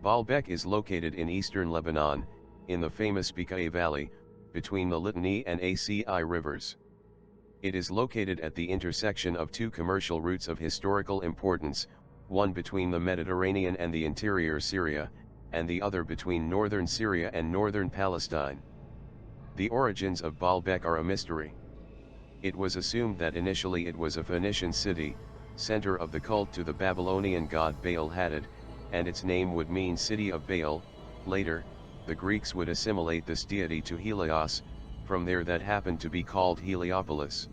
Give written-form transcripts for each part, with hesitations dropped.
Baalbek is located in eastern Lebanon, in the famous Bekaa Valley, between the Litani and Aci rivers. It is located at the intersection of two commercial routes of historical importance, one between the Mediterranean and the interior Syria, and the other between northern Syria and northern Palestine. The origins of Baalbek are a mystery. It was assumed that initially it was a Phoenician city, center of the cult to the Babylonian god Baal-Hadad, and its name would mean city of Baal. Later, the Greeks would assimilate this deity to Helios, from there that happened to be called Heliopolis.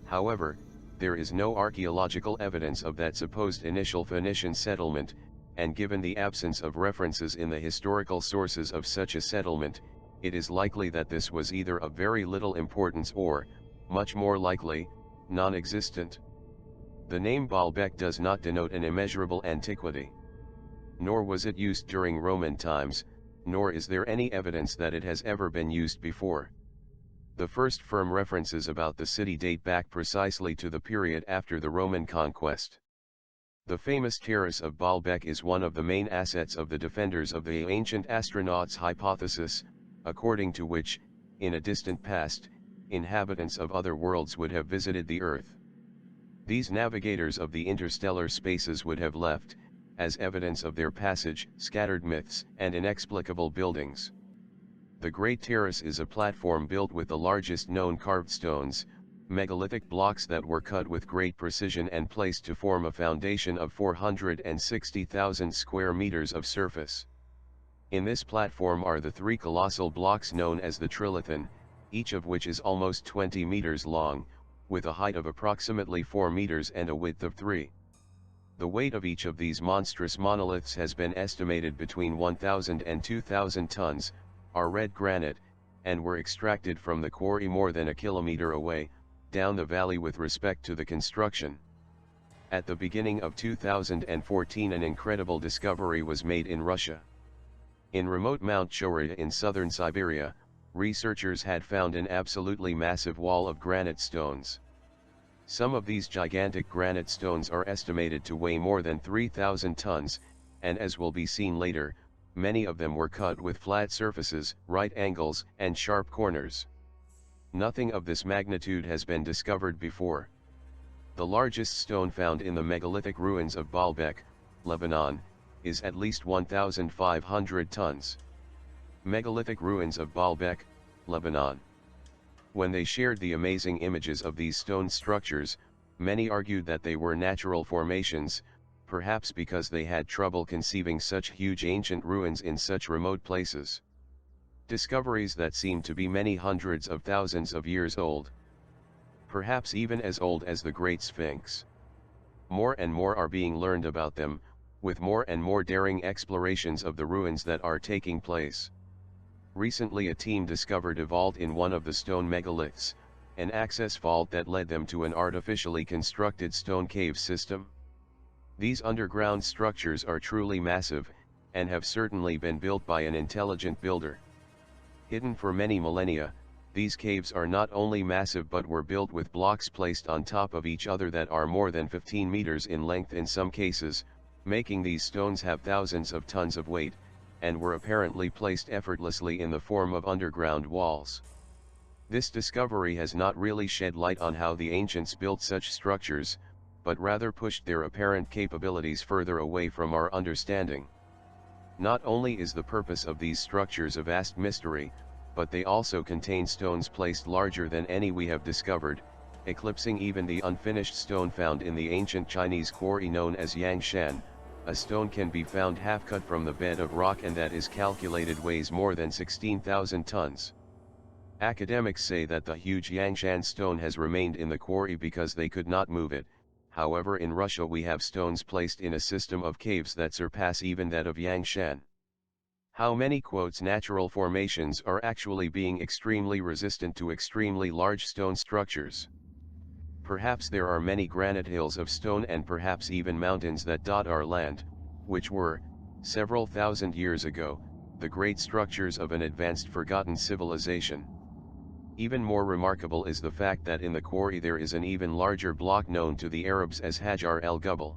However, there is no archaeological evidence of that supposed initial Phoenician settlement, and given the absence of references in the historical sources of such a settlement, it is likely that this was either of very little importance or, much more likely, non-existent. The name Baalbek does not denote an immeasurable antiquity. Nor was it used during Roman times, nor is there any evidence that it has ever been used before. The first firm references about the city date back precisely to the period after the Roman conquest. The famous terrace of Baalbek is one of the main assets of the defenders of the ancient astronauts hypothesis, according to which, in a distant past, inhabitants of other worlds would have visited the Earth. These navigators of the interstellar spaces would have left, as evidence of their passage, scattered myths and inexplicable buildings. The Great Terrace is a platform built with the largest known carved stones, megalithic blocks that were cut with great precision and placed to form a foundation of 460,000 square meters of surface. In this platform are the three colossal blocks known as the trilithon, each of which is almost 20 meters long, with a height of approximately 4 meters and a width of 3. The weight of each of these monstrous monoliths has been estimated between 1,000 and 2,000 tons, are red granite, and were extracted from the quarry more than a kilometer away, down the valley with respect to the construction. At the beginning of 2014 an incredible discovery was made in Russia. In remote Mount Choria in southern Siberia, researchers had found an absolutely massive wall of granite stones. Some of these gigantic granite stones are estimated to weigh more than 3,000 tons, and as will be seen later, many of them were cut with flat surfaces, right angles, and sharp corners. Nothing of this magnitude has been discovered before. The largest stone found in the megalithic ruins of Baalbek, Lebanon, is at least 1,500 tons. Megalithic ruins of Baalbek, Lebanon. When they shared the amazing images of these stone structures, many argued that they were natural formations, perhaps because they had trouble conceiving such huge ancient ruins in such remote places. Discoveries that seem to be many hundreds of thousands of years old. Perhaps even as old as the Great Sphinx. More and more are being learned about them, with more and more daring explorations of the ruins that are taking place. Recently a team discovered a vault in one of the stone megaliths, an access vault that led them to an artificially constructed stone cave system. These underground structures are truly massive, and have certainly been built by an intelligent builder. Hidden for many millennia, these caves are not only massive but were built with blocks placed on top of each other that are more than 15 meters in length in some cases, making these stones have thousands of tons of weight, and were apparently placed effortlessly in the form of underground walls. This discovery has not really shed light on how the ancients built such structures, but rather pushed their apparent capabilities further away from our understanding. Not only is the purpose of these structures a vast mystery, but they also contain stones placed larger than any we have discovered, eclipsing even the unfinished stone found in the ancient Chinese quarry known as Yangshan. A stone can be found half cut from the bed of rock and that is calculated weighs more than 16,000 tons. Academics say that the huge Yangshan stone has remained in the quarry because they could not move it. However, in Russia we have stones placed in a system of caves that surpass even that of Yangshan. How many natural formations are actually being extremely resistant to extremely large stone structures? Perhaps there are many granite hills of stone and perhaps even mountains that dot our land, which were, several thousand years ago, the great structures of an advanced forgotten civilization. Even more remarkable is the fact that in the quarry there is an even larger block known to the Arabs as Hajar el-Gubal.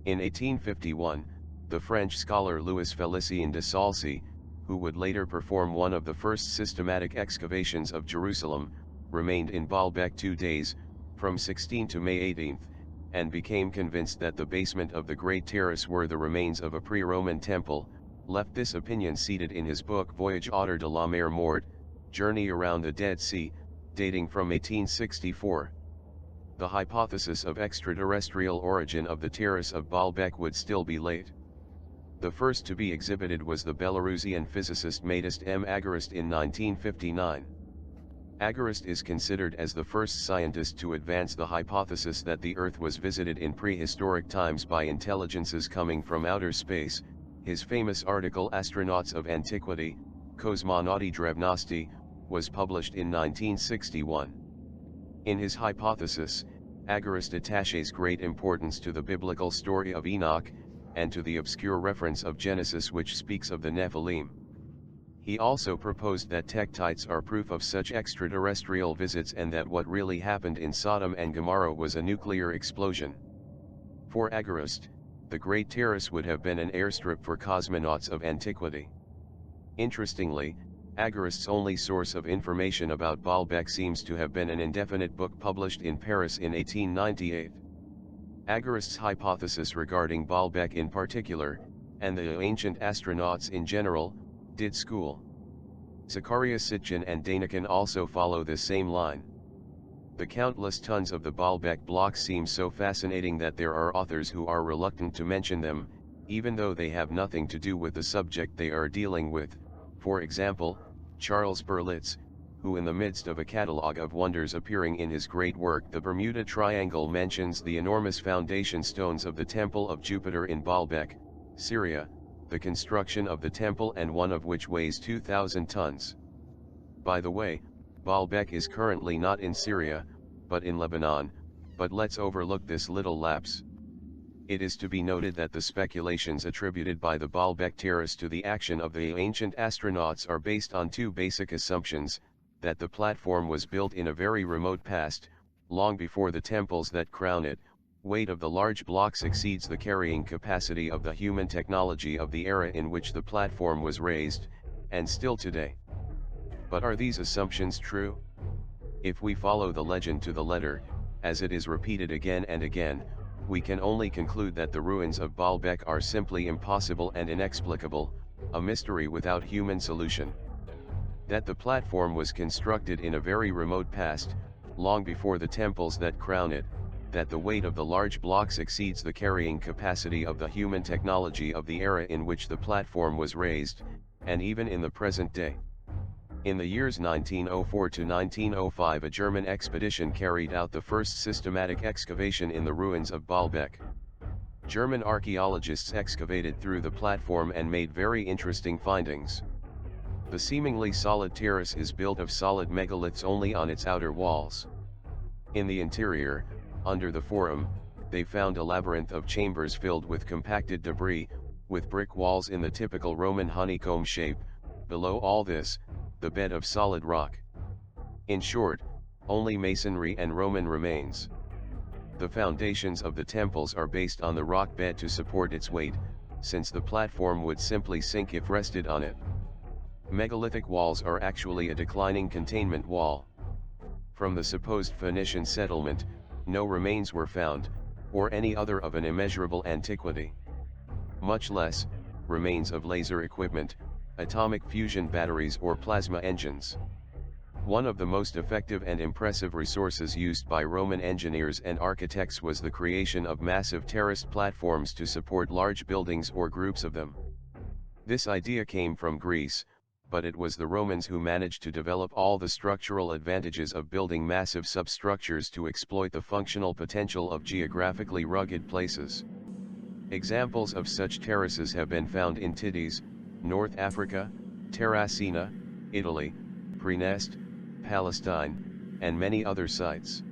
In 1851, The French scholar Louis Félicien de Saulcy, who would later perform one of the first systematic excavations of Jerusalem, remained in Baalbek 2 days, from 16 to May 18, and became convinced that the basement of the Great Terrace were the remains of a pre-Roman temple, left this opinion seated in his book Voyage hors de la mer Morte, Journey Around the Dead Sea, dating from 1864. The hypothesis of extraterrestrial origin of the terrace of Baalbek would still be late. The first to be exhibited was the Belarusian physicist Matist M. Agorist in 1959. Agorist is considered as the first scientist to advance the hypothesis that the Earth was visited in prehistoric times by intelligences coming from outer space. His famous article Astronauts of Antiquity, Kosmonauti Drevnosti, was published in 1961. In his hypothesis, Agorist attaches great importance to the biblical story of Enoch, and to the obscure reference of Genesis which speaks of the Nephilim. He also proposed that tektites are proof of such extraterrestrial visits and that what really happened in Sodom and Gomorrah was a nuclear explosion. For Agorist, the Great Terrace would have been an airstrip for cosmonauts of antiquity. Interestingly, Agorist's only source of information about Baalbek seems to have been an indefinite book published in Paris in 1898. Agorist's hypothesis regarding Baalbek in particular, and the ancient astronauts in general, did school. Zacharias Sitchin and Daniken also follow this same line. The countless tons of the Baalbek blocks seem so fascinating that there are authors who are reluctant to mention them, even though they have nothing to do with the subject they are dealing with. For example, Charles Berlitz, who in the midst of a catalogue of wonders appearing in his great work The Bermuda Triangle mentions the enormous foundation stones of the Temple of Jupiter in Baalbek, Syria, the construction of the temple and one of which weighs 2,000 tons. By the way, Baalbek is currently not in Syria, but in Lebanon, but let's overlook this little lapse. It is to be noted that the speculations attributed by the Baalbek terrace to the action of the ancient astronauts are based on two basic assumptions: that the platform was built in a very remote past, long before the temples that crown it. Weight of the large blocks exceeds the carrying capacity of the human technology of the era in which the platform was raised, and still today. But are these assumptions true? If we follow the legend to the letter, as it is repeated again and again, we can only conclude that the ruins of Baalbek are simply impossible and inexplicable, a mystery without human solution. That the platform was constructed in a very remote past, long before the temples that crown it, that the weight of the large blocks exceeds the carrying capacity of the human technology of the era in which the platform was raised, and even in the present day. In the years 1904 to 1905 a German expedition carried out the first systematic excavation in the ruins of Baalbek. German archaeologists excavated through the platform and made very interesting findings. The seemingly solid terrace is built of solid megaliths only on its outer walls. In the interior, under the forum, they found a labyrinth of chambers filled with compacted debris, with brick walls in the typical Roman honeycomb shape. Below all this, the bed of solid rock. In short, only masonry and Roman remains. The foundations of the temples are based on the rock bed to support its weight, since the platform would simply sink if rested on it. Megalithic walls are actually a declining containment wall. From the supposed Phoenician settlement, no remains were found, or any other of an immeasurable antiquity. Much less, remains of laser equipment, atomic fusion batteries or plasma engines. One of the most effective and impressive resources used by Roman engineers and architects was the creation of massive terraced platforms to support large buildings or groups of them. This idea came from Greece, but it was the Romans who managed to develop all the structural advantages of building massive substructures to exploit the functional potential of geographically rugged places. Examples of such terraces have been found in Tities, North Africa, Terracina, Italy, Praeneste, Palestine, and many other sites.